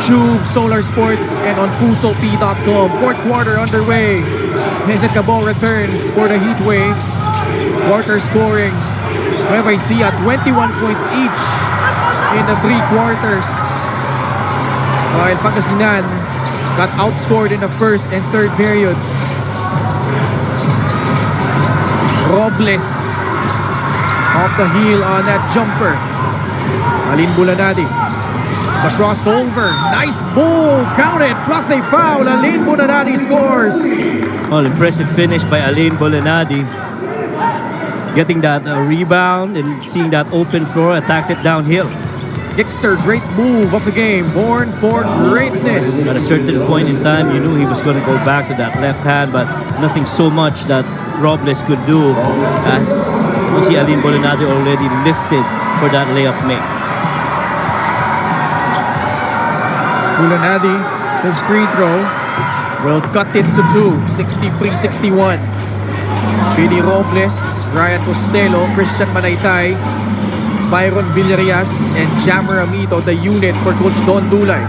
YouTube, Solar Sports, and on PusoP.com. Fourth quarter underway. Vincent Cabal returns for the Heat Waves. Quarter scoring. Nueva Ecija 21 points each in the three quarters. While Pangasinan got outscored in the first and third periods. Robles off the heel on that jumper. Alin Bulanadi. The crossover. Nice move. Counted. Plus a foul. Alin Bulanadi scores. Well, impressive finish by Alin Bulanadi. Getting that rebound and seeing that open floor, attacked it downhill. Gixer, great move of the game. Born for greatness. At a certain point in time, you knew he was going to go back to that left hand, but nothing so much that Robles could do, as you see Alin Bulanadi already lifted for that layup make. Bulanadi, his free throw, will cut it to 2, 63-61. Billy Robles, Ryan Costello, Christian Manaytay, Byron Villarias, and Jammer Amito, the unit for Coach Don Dulay.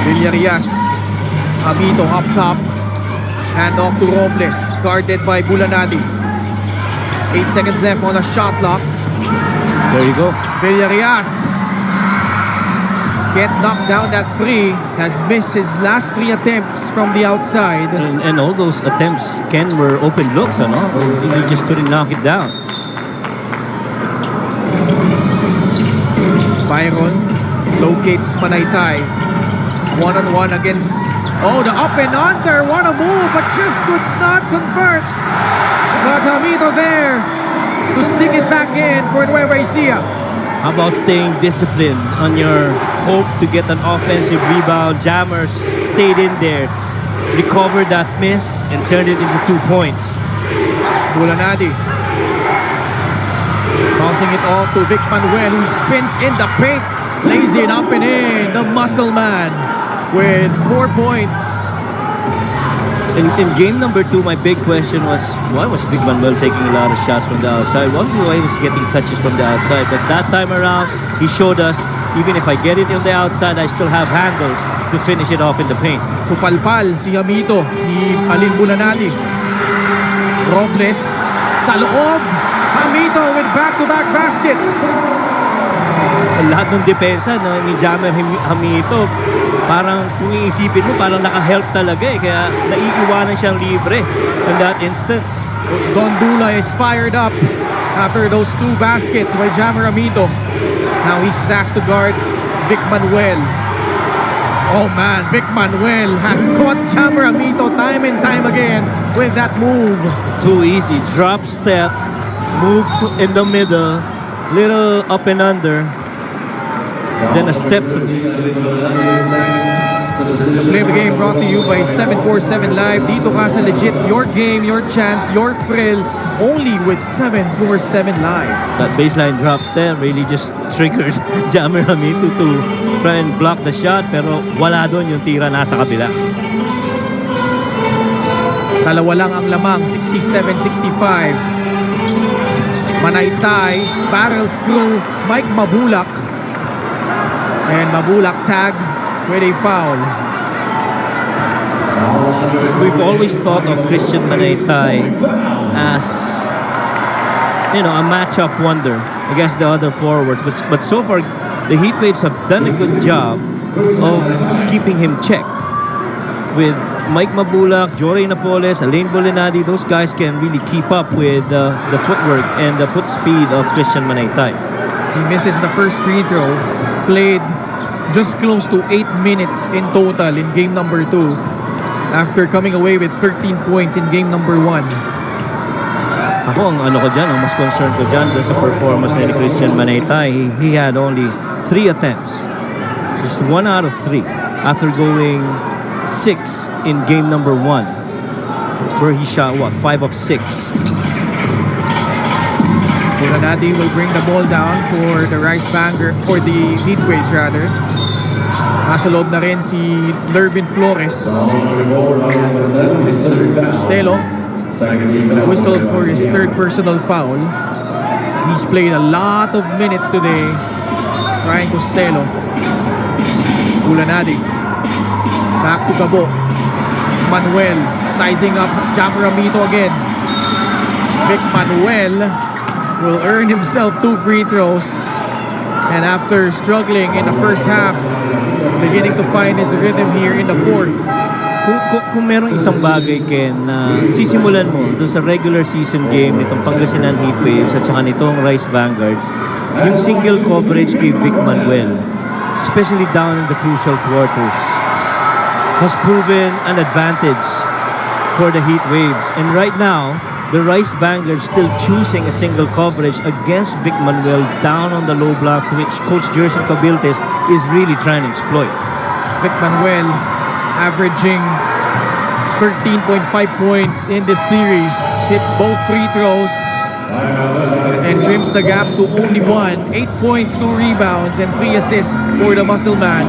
Villarias, Amito up top, hand off to Robles, guarded by Bulanadi. 8 seconds left on the shot clock. There you go. Villarias can't knock down that three, has missed his last 3 attempts from the outside. And all those attempts, Ken, were open looks, no? He just couldn't knock it down. Byron locates Manaytay. One-on-one against... Oh, the up and under. What a move, but just could not convert. But Hamito there to stick it back in for Nueva Ecija. How about staying disciplined on your hope to get an offensive rebound? Jammer stayed in there, recovered that miss, and turned it into 2 points. Bulanadi bouncing it off to Vic Manuel, who spins in the paint, lays it up and in. The muscle man with 4 points. In game number 2, my big question was, why was Vic Manuel taking a lot of shots from the outside? Obviously, why he was getting touches from the outside. But that time around, he showed us, even if I get it on the outside, I still have handles to finish it off in the paint. So palpal si Hamito, si Alin Bulanadi. Robles sa loob. Hamito with back-to-back baskets. Lahat ng depensa ni Jammer Hamito, parang kung iisipin mo, parang naka-help talaga eh. Kaya naiiwanan siyang libre in that instance. Coach Don Dulay is fired up after those 2 baskets by Jammer Hamito. Now he's asked to guard Vic Manuel. Oh man, Vic Manuel has caught Jammer Hamito time and time again with that move. Too easy. Drop step, move in the middle, little up and under, then a step through. The play of the game brought to you by 747 Live. Dito ka sa legit, your game, your chance, your thrill, only with 747 Live. That baseline drop step really just triggered Jammer Hamito to try and block the shot, pero wala doon, yung tira nasa kabila. Dalawa lang ang lamang, 67-65. Manaytay barrels through Mike Mabulak. And Mabulak tagged with a foul. We've always thought of Christian Manaytay as, you know, a matchup wonder against the other forwards. But so far, the Heat Waves have done a good job of keeping him checked. With Mike Mabulak, Jory Napoles, Alin Bulanadi, those guys can really keep up with the footwork and the foot speed of Christian Manaytay. He misses the first free throw. Played just close to 8 minutes in total in game number 2 after coming away with 13 points in game number 1. Ako, ang mas concerned ko dyan sa performance ni Christian Manaytay. He had only 3 attempts. Just 1 out of 3 after going 6 in game number 1, where he shot 5 of 6. Bulanadi will bring the ball down for the the Heat Waves rather. Nasa loob na rin si Lervin Flores. Costello whistled for his 3rd personal foul. He's played a lot of minutes today Ryan Costello. Bulanadi. Back to Gabo. Manuel sizing up Jam Ramito again. Vic Manuel will earn himself 2 free throws. And after struggling in the first half, beginning to find his rhythm here in the fourth. Kung merong isang bagay, Ken, na sisimulan mo doon sa regular season game nitong Pangasinan Heatwaves at saka nitong Rice Vanguards, yung single coverage kay Vic Manuel, especially down in the crucial quarters, has proven an advantage for the Heatwaves. And right now, the Rice Vanguards still choosing a single coverage against Vic Manuel down on the low block, which Coach Jerson Cabiltes is really trying to exploit. Vic Manuel averaging 13.5 points in this series. Hits both free throws and trims the gap to only 1. 8 points, 2 rebounds, and 3 assists for the muscle man.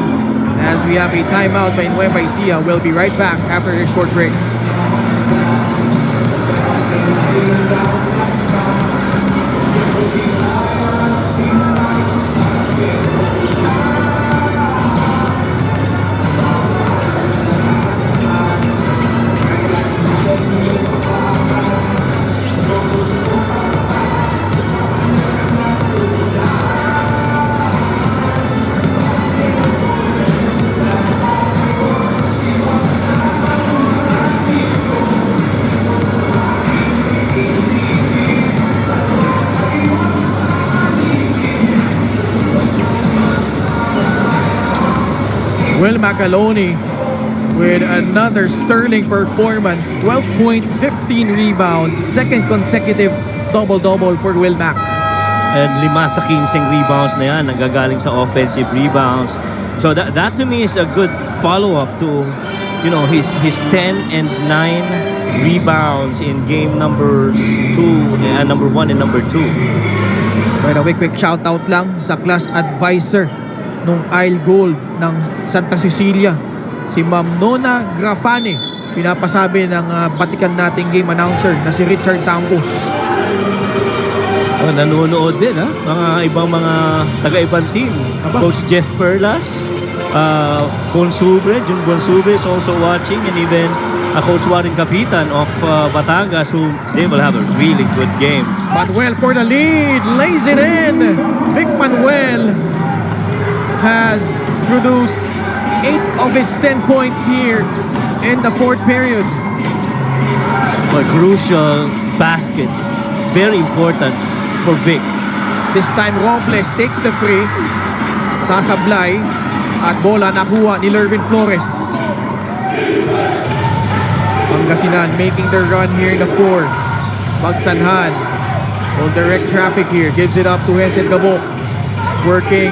As we have a timeout by Nueva Ecija. We'll be right back after this short break. Will Macaloni with another sterling performance. 12 points, 15 rebounds. Second consecutive double-double for Will Mac. And 5 sa 15 rebounds na yan, nanggagaling sa offensive rebounds. So that to me is a good follow-up to, you know, his 10 and 9 rebounds in game number 1 and number 2. By the way, quick shout-out lang sa class advisor nung Isle Gold ng Santa Cecilia, si Ma'am Nona Grafane. Pinapasabi ng batikan nating game announcer na si Richard Tampos. Nanonood din, ha? Mga ibang mga taga-ibang team. Coach Jeff Perlas, Bonsubre, Jun Bonsubre is also watching, and even Coach Warren Capitan of Batangas, who they will have a really good game. Manuel for the lead, lays it in. Vic Manuel has produced 8 of his 10 points here in the fourth period. But crucial baskets, very important for Vic. This time Robles takes the free, sasablay, at bola nakuha ni Lervin Flores. Pangasinan making their run here in the fourth. Magsanhan will direct traffic here, gives it up to Hesed Gabo, working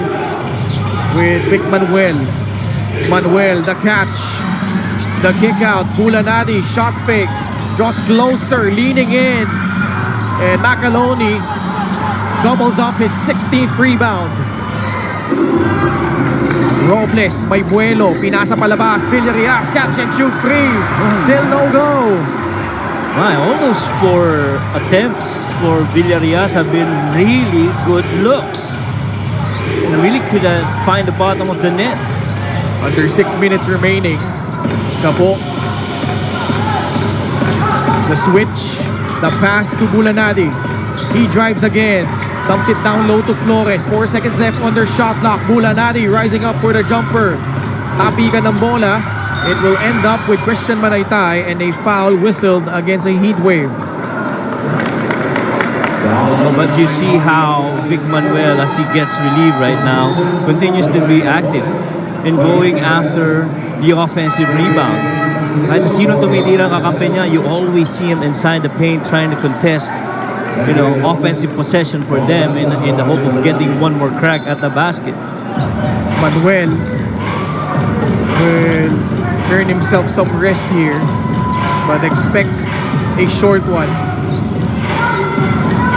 with Vic Manuel. Manuel, the catch, the kick out. Bulanadi, shot fake, draws closer, leaning in, and Macaloni doubles up his 16th rebound. Robles, may buelo, pinasa palabas, Villarias, catch and shoot free, still no go. My, all those 4 attempts for Villarias have been really good looks. And really could find the bottom of the net. Under 6 minutes remaining. Gabo. The switch, the pass to Bulanadi. He drives again, dumps it down low to Flores. 4 seconds left under shot clock. Bulanadi rising up for the jumper. Tapikan ng bola. It will end up with Christian Manaytay and a foul whistled against a heat wave. But you see how Vic Manuel, as he gets relieved right now, continues to be active in going after the offensive rebound. Kahit sino tumitira ang kakampi niya, you always see him inside the paint trying to contest, you know, offensive possession for them in the hope of getting one more crack at the basket. Manuel will earn himself some rest here, but expect a short one.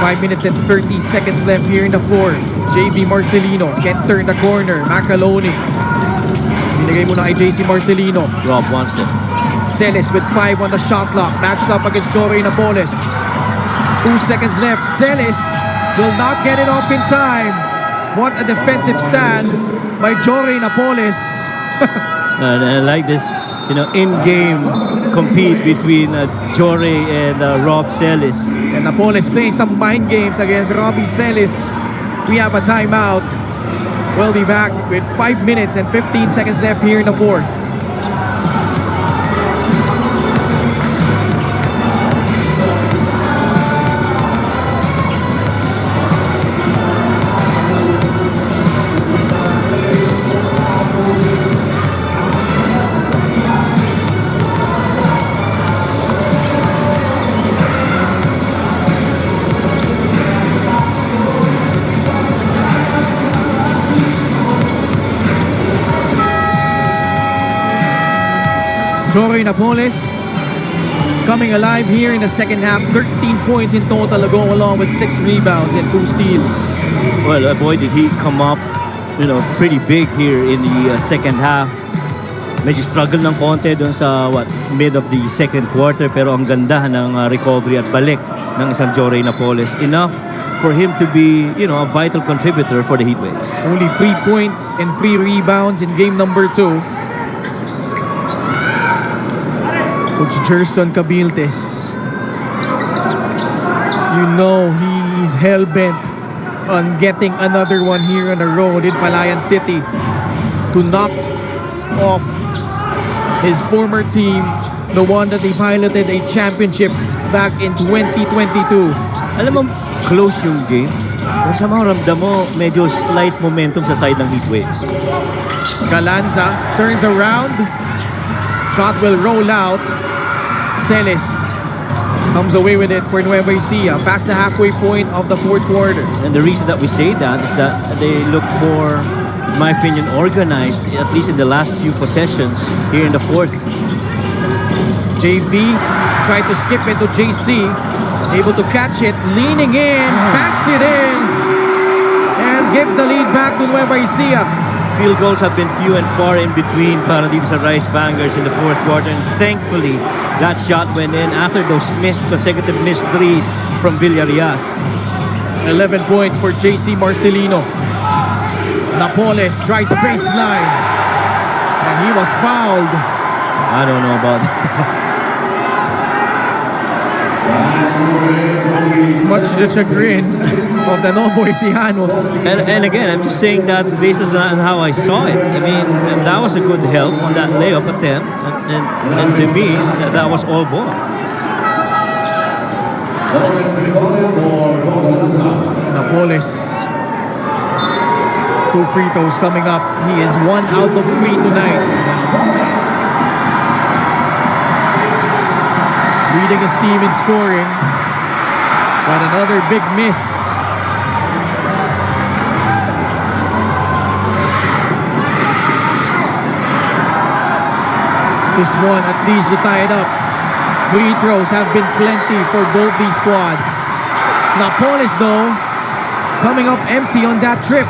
5 minutes and 30 seconds left here in the fourth. JV Marcelino can't turn the corner. Macaloni. Binigay muna kay JC Marcelino. Rob wants it. Celes with 5 on the shot clock. Matched up against Jory Napoles. 2 seconds left. Celes will not get it off in time. What a defensive stand by Jory Napoles. And I like this, in-game compete between Jory and Rob Celis. And Napoles playing some mind games against Robbie Celis. We have a timeout. We'll be back with 5 minutes and 15 seconds left here in the fourth. Jory Napoles coming alive here in the second half. 13 points in total to go along with 6 rebounds and 2 steals. Well, boy, did he come up, pretty big here in the second half. Medyo struggle ng konti doon sa mid of the second quarter, pero ang ganda ng recovery at balik ng isang Jory Napoles. Enough for him to be, a vital contributor for the Heatwaves. Only 3 points and 3 rebounds in game number 2. Coach Gerson Cabiltes. He's hell-bent on getting another one here on the road in Palayan City to knock off his former team, the one that they piloted a championship back in 2022. Alam mo, close yung game. Pero sa mga ramdam mo, medyo slight momentum sa side ng Heatwaves. Galanza turns around. Shot will roll out. Celis comes away with it for Nueva Ecija past the halfway point of the fourth quarter. And the reason that we say that is that they look more, in my opinion, organized, at least in the last few possessions here in the fourth. JV tried to skip into JC, able to catch it, leaning in, backs it in, and gives the lead back to Nueva Ecija. Field goals have been few and far in between para dito sa Rice Vanguards in the fourth quarter, and thankfully that shot went in after those consecutive missed threes from Villarias. 11 points for JC Marcelino. Napoles drives baseline, and he was fouled. I don't know about that. Much to the chagrin of the Novoisianos. And again, I'm just saying that based on how I saw it. I mean, that was a good help on that layup attempt. And to me, that was all ball. Napoles. 2 free throws coming up. He is 1 out of 3 tonight. Leading his team in scoring. But another big miss. This one at least to tie it up. Free throws have been plenty for both these squads. Napoles though, coming up empty on that trip.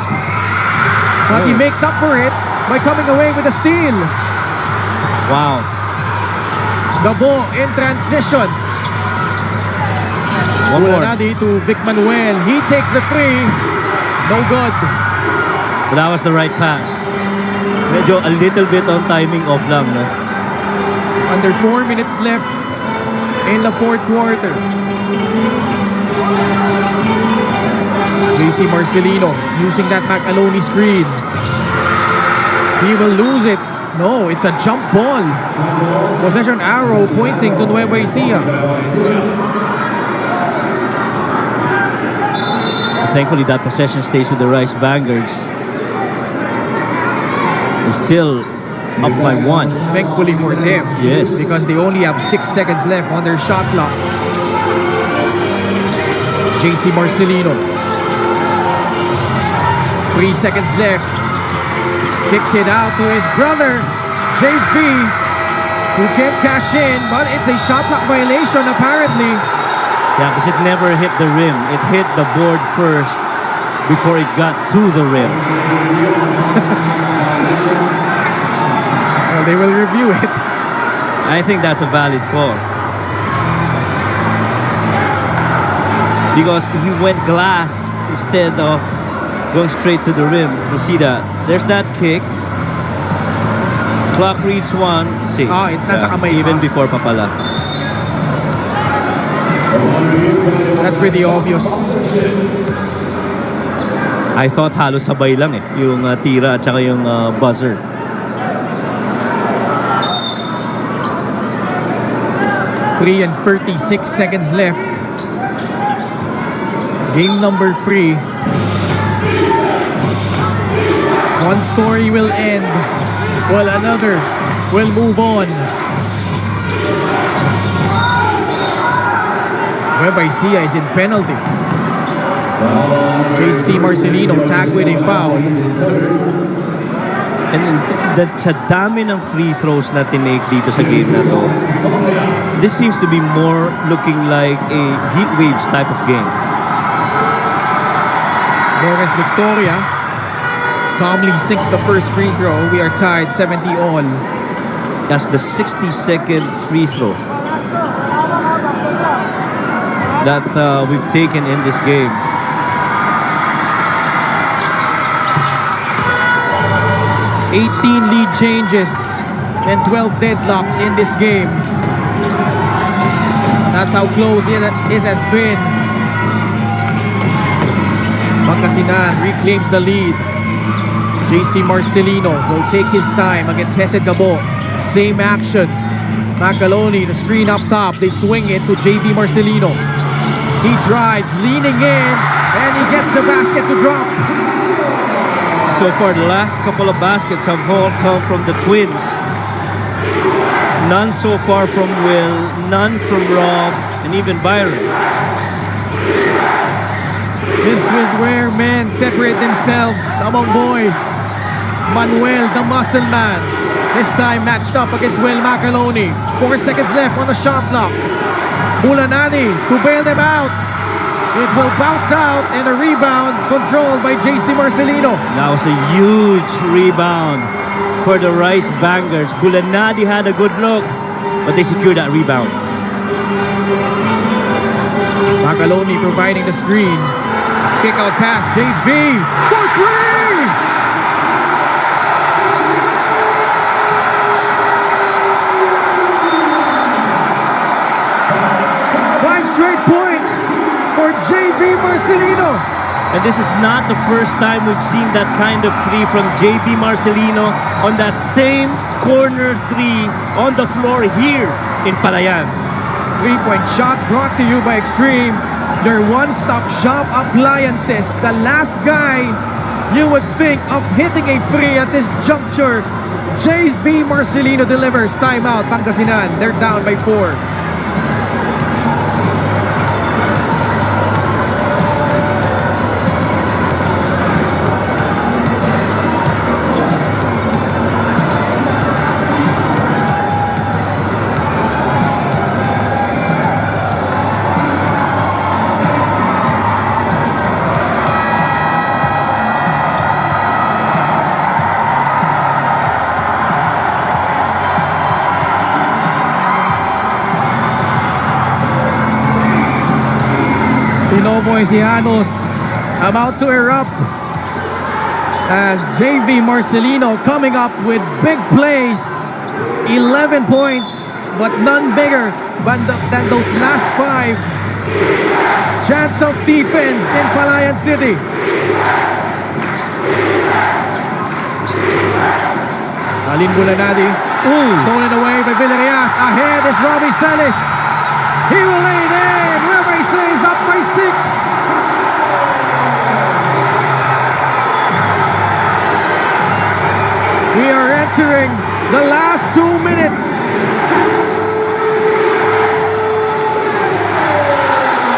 But he makes up for it by coming away with a steal. Wow. The ball in transition. One more. Ulanadi to Vic Manuel. He takes the free. No good. So that was the right pass. Medyo a little bit on timing off lang, no? Under 4 minutes left in the fourth quarter. JC Marcelino using that Macaloni screen. He will lose it. No, it's a jump ball. Possession arrow pointing to Nueva Ecija. Thankfully, that possession stays with the Rice Vanguards. It's still up by 1. Thankfully for them. Yes. Because they only have 6 seconds left on their shot clock. JC Marcelino. 3 seconds left. Kicks it out to his brother, JV, who can't cash in, but it's a shot clock violation apparently. Yeah, because it never hit the rim. It hit the board first before it got to the rim. Well, they will review it. I think that's a valid call. Because he went glass instead of going straight to the rim. You see that? There's that kick. Clock reads 1. See? Nasa kamay even pa. before pa pala. That's pretty obvious. I thought halos sabay lang yung tira at saka yung buzzer. Three and 36 seconds left. Game number 3. One story will end, while another will move on. Nueva ECIJA is in penalty. JC Marcelino tagged with a foul. And sa dami ng free throws na tinake dito sa game na to, this seems to be more looking like a heat waves type of game. Lawrence Victoria calmly sinks the first free throw. We are tied 70 all. That's the 60-second free throw that we've taken in this game. 18 lead changes and 12 deadlocks in this game. That's how close it has been. Pangasinan reclaims the lead. JC Marcelino will take his time against Hesed Gabo. Same action. Macaloni, the screen up top. They swing it to JV Marcelino. He drives, leaning in, and he gets the basket to drop. So far, the last couple of baskets have all come from the Twins. None so far from Will, none from Rob, and even Byron. This is where men separate themselves among boys. Manuel, the muscle man, this time matched up against Will Macaloni. 4 seconds left on the shot clock. Bulanani to bail them out. It will bounce out and a rebound controlled by JC Marcelino. That was a huge rebound for the Rice Vanguards. Bulanadi had a good look, but they secured that rebound. Macaloni providing the screen. Kick out pass, JV for 3! Five straight points for JV Marcelino. And this is not the first time we've seen that kind of three from JB Marcelino on that same corner three on the floor here in Palayan. 3-point shot brought to you by Extreme, their one-stop shop appliances. The last guy you would think of hitting a three at this juncture. JV Marcelino delivers. Timeout, Pangasinan. They're down by 4. Moisianos about to erupt as JV Marcelino coming up with big plays. 11 points, but none bigger than those last 5. Chance of defense in Palayan City. Alin Bulanadi. Stolen away by Villarreal. Ahead is Robbie Salis. He will lay it in. Nueva ECIJA is up by 6. We are entering the last 2 minutes.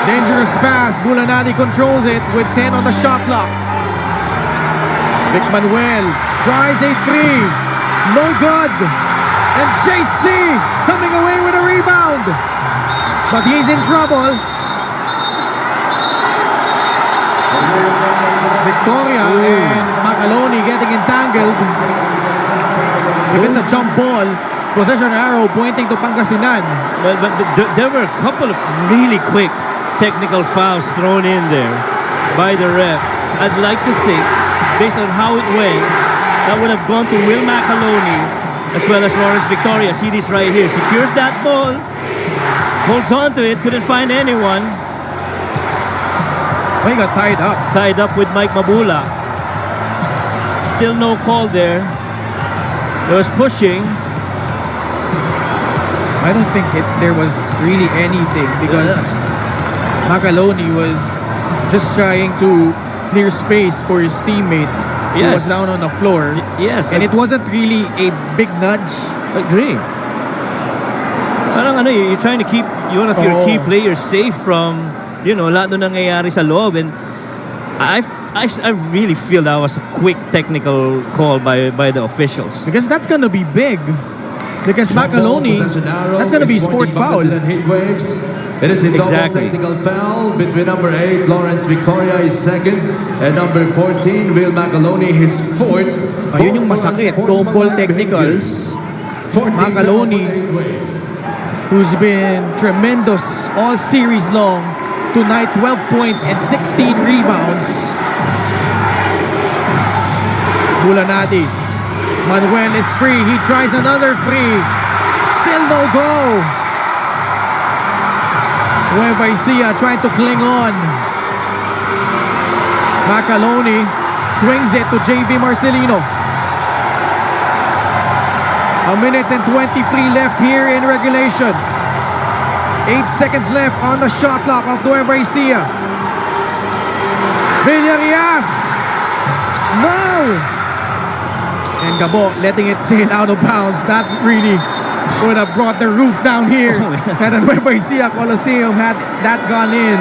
Dangerous pass. Bulanadi controls it with 10 on the shot clock. Vic Manuel tries a 3. No good. And JC coming away with a rebound. But he's in trouble. Victoria and Macaloni getting entangled. If it's a jump ball, possession arrow pointing to Pangasinan. But there were a couple of really quick technical fouls thrown in there. by the refs. I'd like to think, based on how it went, that would have gone to Will McAloney as well as Lawrence Victoria. See this right here. Secures that ball, holds on to it, couldn't find anyone. He got tied up. Tied up with Mike Mabula. Still no call there. There was pushing. I don't think there was really anything because McAloney was just trying to clear space for his teammate who was Yes. down on the floor. Yes. And it wasn't really a big nudge. Agree. Parang ano, you're trying to keep one of your key players safe from, lahat ng nangyayari sa loob. And I really feel that was a quick technical call by the officials. Because that's gonna be big. Because McAloney, that's gonna be his fourth foul. It is a double Exactly. technical foul between number 8, Lawrence Victoria, his second, and number 14, Will McAloney, his fourth. Ayun yung masakit. Double technicals. McAloney, who's been tremendous all series long. Tonight, 12 points and 16 rebounds. Bulanati. Manuel is free. He tries another free. Still no go. Nueva Ecija trying to cling on. McAloney swings it to JV Marcelino. A minute and 23 left here in regulation. 8 seconds left on the shot clock of Nueva Ecija. Villarias! No! And Gabo letting it sail out of bounds. That really would have brought the roof down here. Had the Nueva Ecija Coliseum had that gone in.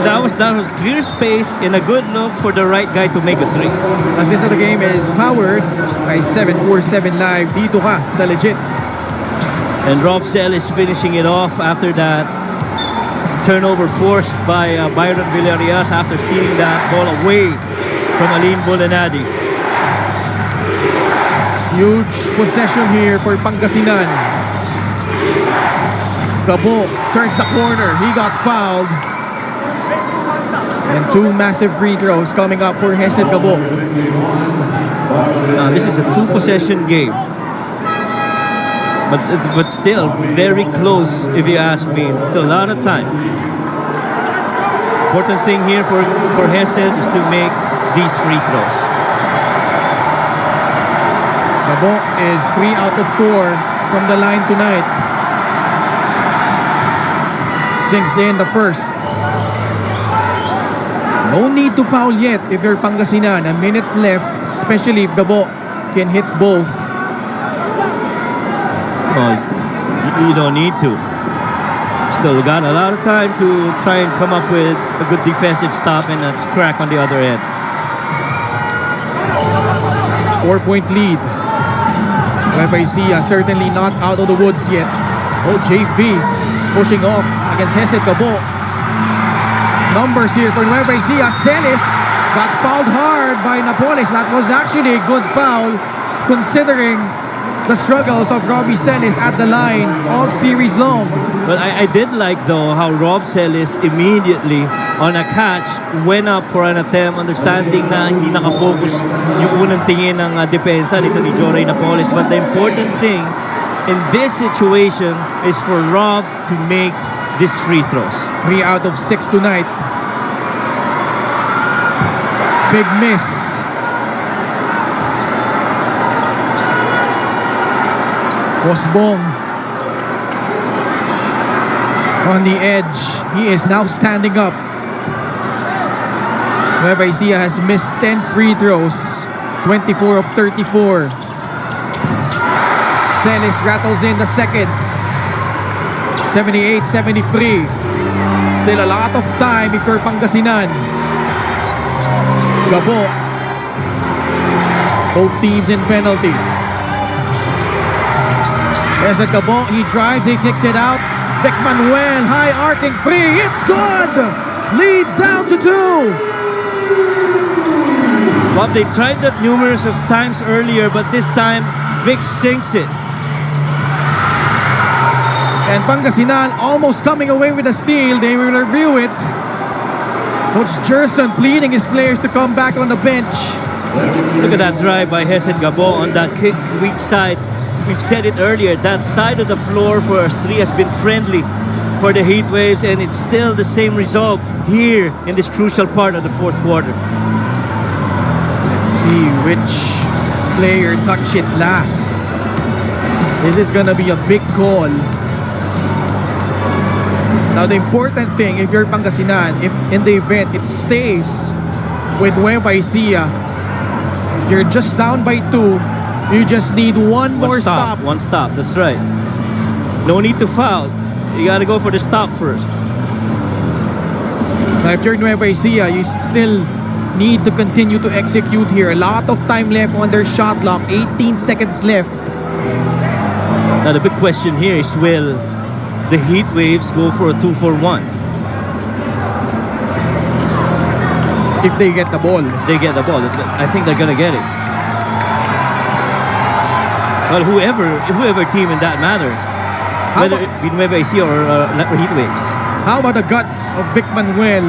That was clear space and a good look for the right guy to make a three. Assist of the game is powered by 747 Live. Dito ka sa legit. And Rob Sell is finishing it off after that turnover forced by Byron Villarias after stealing that ball away from Aline Bolanadi. Huge possession here for Pangasinan. Gabo turns the corner. He got fouled. And 2 massive free throws coming up for Hesed Gabo. Now this is a 2-possession game. But still very close if you ask me. Still a lot of time. Important thing here for Hesed is to make these free throws. Gabo is 3 out of 4 from the line tonight. Sinks in the first. No need to foul yet if you're Pangasinan. A minute left, especially if Gabo can hit both. Well, you don't need to. Still got a lot of time to try and come up with a good defensive stop and a crack on the other end. 4-point lead. Nueva Ecija certainly not out of the woods yet. Oh, JV pushing off against Hesed Gabo. Numbers here for Nueva Ecija. Celis got fouled hard by Napoles. That was actually a good foul considering the struggles of Robbie Celis at the line all series long. But I did like though how Rob Celis immediately on a catch went up for an attempt, understanding na hindi nakafocus yung unang tingin ng depensa nito ni Joray Napoles. But the important thing in this situation is for Rob to make these free throws. 3 out of 6 tonight. Big miss. Bosbong on the edge. He is now standing up. Nueva Ecija has missed 10 free throws. 24 of 34. Celis rattles in the second. 78-73. Still a lot of time if you're Pangasinan. Gabo. Both teams in penalty. There's a Gabo. He drives. He kicks it out. Vic Manuel. High arcing free. It's good. Lead down to 2. Bob, they tried that numerous of times earlier, but this time Vic sinks it. And Pangasinan almost coming away with a steal. They will review it. Coach Gerson pleading his players to come back on the bench. Look at that drive by Hesed Gabo on that kick weak side. We've said it earlier, that side of the floor for us three has been friendly for the Heat Waves, and it's still the same result here in this crucial part of the fourth quarter. Let's see which player touched it last. This is gonna be a big call. Now the important thing, if you're Pangasinan, if in the event it stays with Nueva Ecija, you're just down by 2. You just need one more stop. One stop, that's right. No need to foul. You gotta go for the stop first. Now if you're Nueva Ecija, you still need to continue to execute here. A lot of time left on their shot clock. 18 seconds left. Now the big question here is, will the Heat Waves go for a 2-for-1? If they get the ball. If they get the ball, I think they're gonna get it. Well, whoever team in that matter, whether it be Nueva Ecija or Heat Waves. How about the guts of Vic Manuel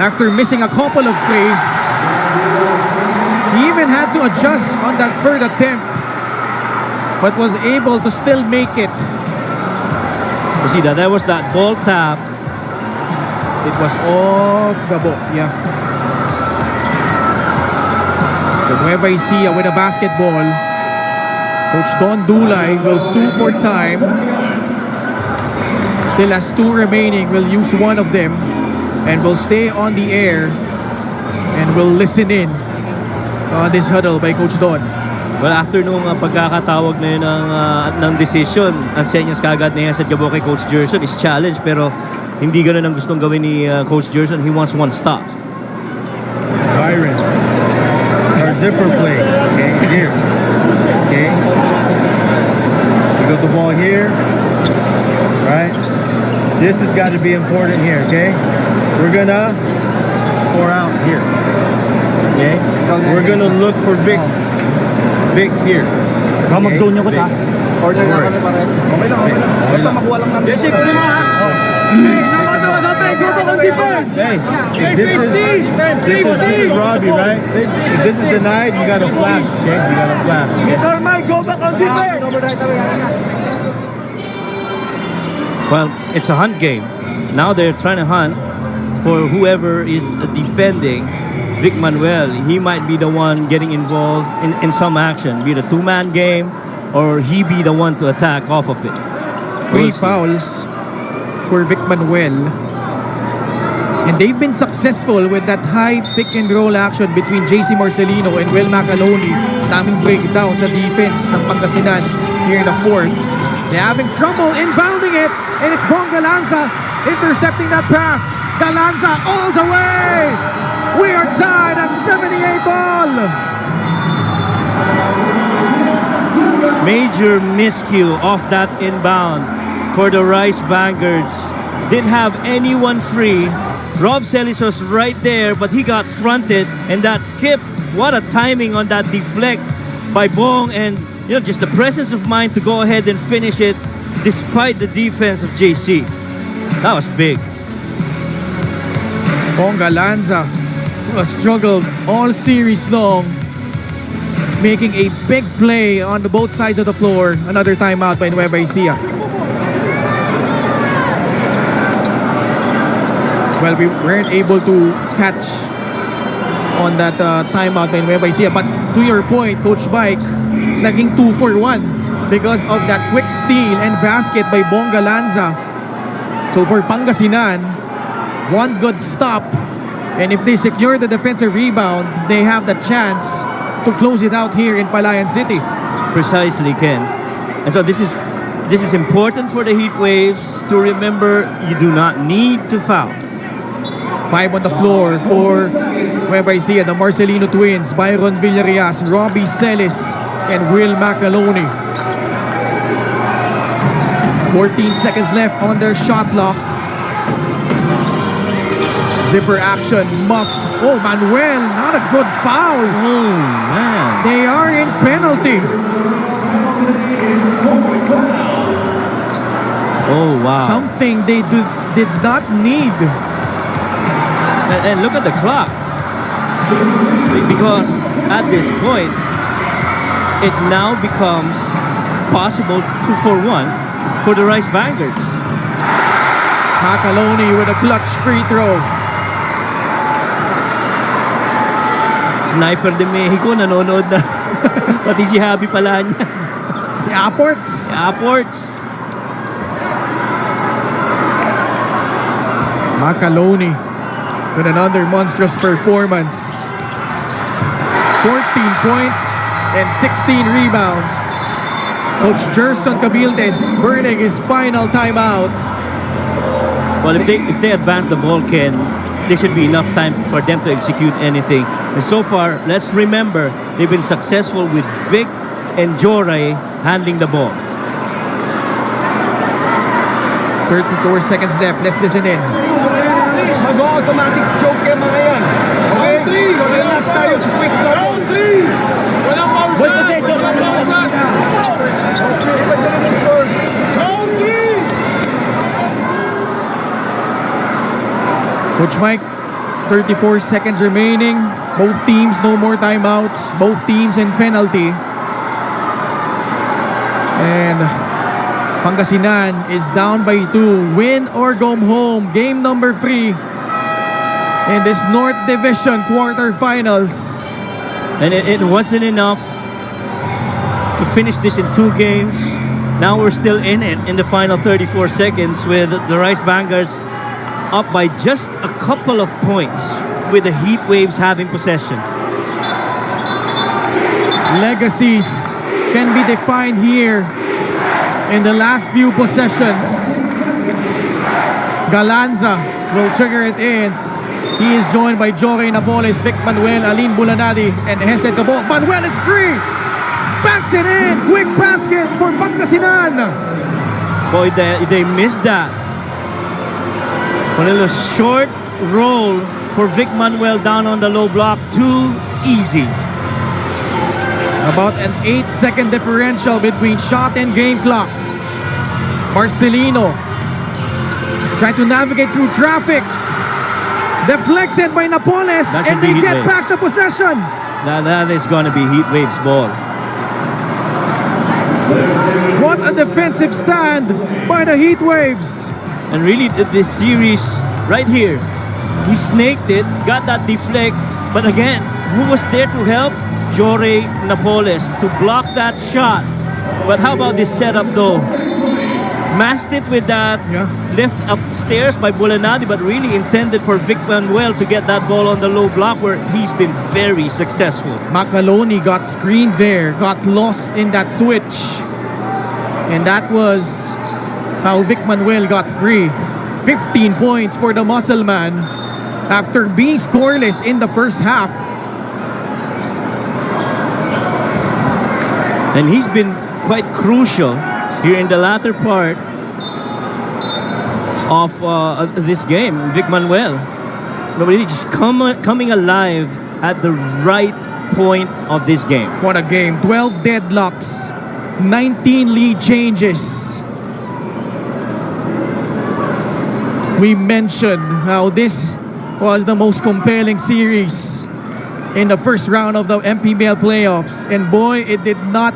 after missing a couple of plays? He even had to adjust on that third attempt, but was able to still make it. You see that? That was that ball tap. It was off the ball, yeah. So Nueva Ecija with a basketball. Coach Don Dulay will sue for time. Still has 2 remaining. Will use one of them and will stay on the air and will listen in on this huddle by Coach Don. Well, after nung pagkakatawag na yun ng decision, ang senyas kagad ni Hesed Gabo kay Coach Gerson is challenge, pero hindi ganun ang gustong gawin ni Coach Gerson. He wants one stop. Byron, our zipper play, okay, here, okay. You got the ball here, right? This has got to be important here, okay? We're gonna 4 out here, okay? We're gonna look for Vic here. Baka mag-zone nyo ko ta. Order na kami pares. Okay lang. Basta makuha lang natin. Jesse, kunin mo ha. Hey, if this is Robbie, right? If this is denied, you gotta flash, okay? You gotta flash. Yes, sir, Mike. Go back on defense. Well, it's a hunt game. Now they're trying to hunt for whoever is defending Vic Manuel. He might be the one getting involved in some action, be it a 2-man game or he be the one to attack off of it. 3 fouls for Vic Manuel. And they've been successful with that high pick and roll action between JC Marcelino and Will Macaloni. Daming breakdown sa defense ng Pangasinan here in the 4th. They're having trouble inbounding it, and it's Bong Galanza intercepting that pass. Galanza all the way! We are tied at 78 all! Major miscue off that inbound for the Rice Vanguards. Didn't have anyone free. Rob Celis was right there, but he got fronted, and that skip, what a timing on that deflect by Bong, and just the presence of mind to go ahead and finish it despite the defense of JC. That was big. Bong Galanza, who has struggled all series long, making a big play on the both sides of the floor. Another timeout by Nueva Ecija. Well, we weren't able to catch on that timeout by Nueva Ecija. But to your point, Coach Mike, naging 2-for-1 because of that quick steal and basket by Bong Galanza. So for Pangasinan, one good stop. And if they secure the defensive rebound, they have the chance to close it out here in Palayan City. Precisely, Ken. And so this is important for the Heat Waves to remember you do not need to foul. 5 on the floor for Nueva Ecija, the Marcelino twins, Byron Villarias, Robbie Celis, and Will Macaloni. 14 seconds left on their shot clock. Zipper action, muffed. Oh, Manuel, not a good foul. Oh, man. They are in penalty. Oh, wow. Something they did not need. And look at the clock. Because at this point, it now becomes possible 2-for-1 for the Rice Vanguards. Macaloni with a clutch free throw. Sniper de Mexico, nanonood na. Pati si Javi Palanya. Si Apports. Apports. Macaloni with another monstrous performance. 14 points and 16 rebounds. Coach Gerson Cabildes burning his final timeout. Well, if they advance the ball, Ken, there should be enough time for them to execute anything. And so far, let's remember, they've been successful with Vic and Joray handling the ball. 34 seconds left. Let's listen in. Mag-automatic choke yung mga yan. Okay? So relax tayo sa quick double. What possession? Coach Mike, 34 seconds remaining. Both teams, no more timeouts. Both teams in penalty. And Pangasinan is down by 2. Win or go home. Game number 3 in this North Division quarterfinals. And it wasn't enough to finish this in 2 games. Now we're still in it in the final 34 seconds with the Rice Vanguards up by just a couple of points with the Heat Waves having possession. Legacies can be defined here in the last few possessions. Galanza will trigger it in. He is joined by Joray Napoles, Vic Manuel, Aline Bulanadi, and Hesed Cabo. Manuel is free! Backs it in! Quick basket for Pangasinan! Boy, they missed that. A little short roll for Vic Manuel down on the low block. Too easy. About an 8-second differential between shot and game clock. Marcelino trying to navigate through traffic. Deflected by Napoles, That should and they be Heat get Waves. back the possession. That is going to be Heat Waves ball. What a defensive stand by the Heat Waves. And really, this series right here, he snaked it, got that deflect. But again, who was there to help? Joray Napoles to block that shot. But how about this setup though? Masked it with that lift upstairs by Bulanadi, but really intended for Vic Manuel to get that ball on the low block where he's been very successful. Macaloni got screened there, got lost in that switch. And that was how Vic Manuel got free. 15 points for the muscle man after being scoreless in the first half. And he's been quite crucial here in the latter part of this game, Vic Manuel. Really just coming alive at the right point of this game. What a game. 12 deadlocks, 19 lead changes. We mentioned how this was the most compelling series in the first round of the MPBL playoffs. And boy, it did not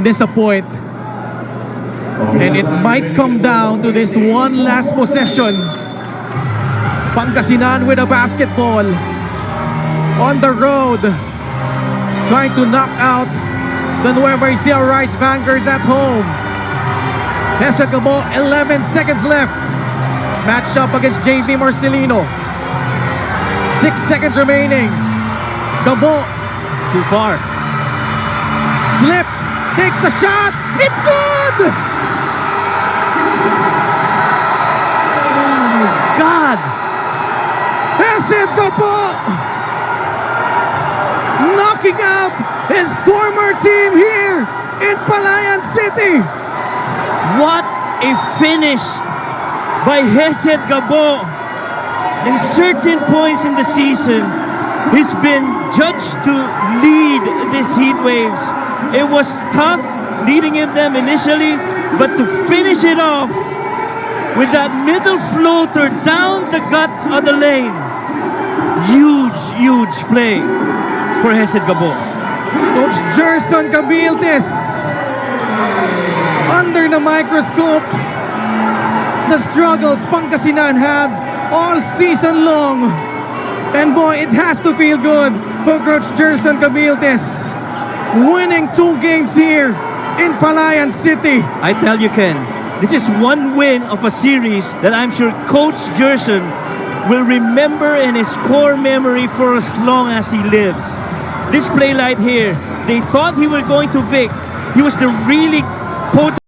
disappoint. And it might come down to this one last possession. Pangasinan with a basketball on the road, trying to knock out the Nueva Ecija Rice Vanguards at home. Hesed Cabo, 11 seconds left. Matched up against JV Marcelino. 6 seconds remaining. Cabo Too far. slips, takes a shot. It's good! God! Hesed Cabo knocking out his former team here in Palayan City. What a finish by Hesed Cabo. In certain points in the season, he's been judged to lead these Heat Waves. It was tough leading them initially, but to finish it off with that middle floater down the gut of the lane. huge play for Hesed Gabo. Coach Gerson Cabiltes under the microscope. The struggles Pangasinan had all season long. And boy, it has to feel good for Coach Gerson Cabiltes. Winning 2 games here in Palayan City. I tell you, Ken, this is one win of a series that I'm sure Coach Gerson will remember in his core memory for as long as he lives. This play right here, they thought he was going to Vic. He was the really potent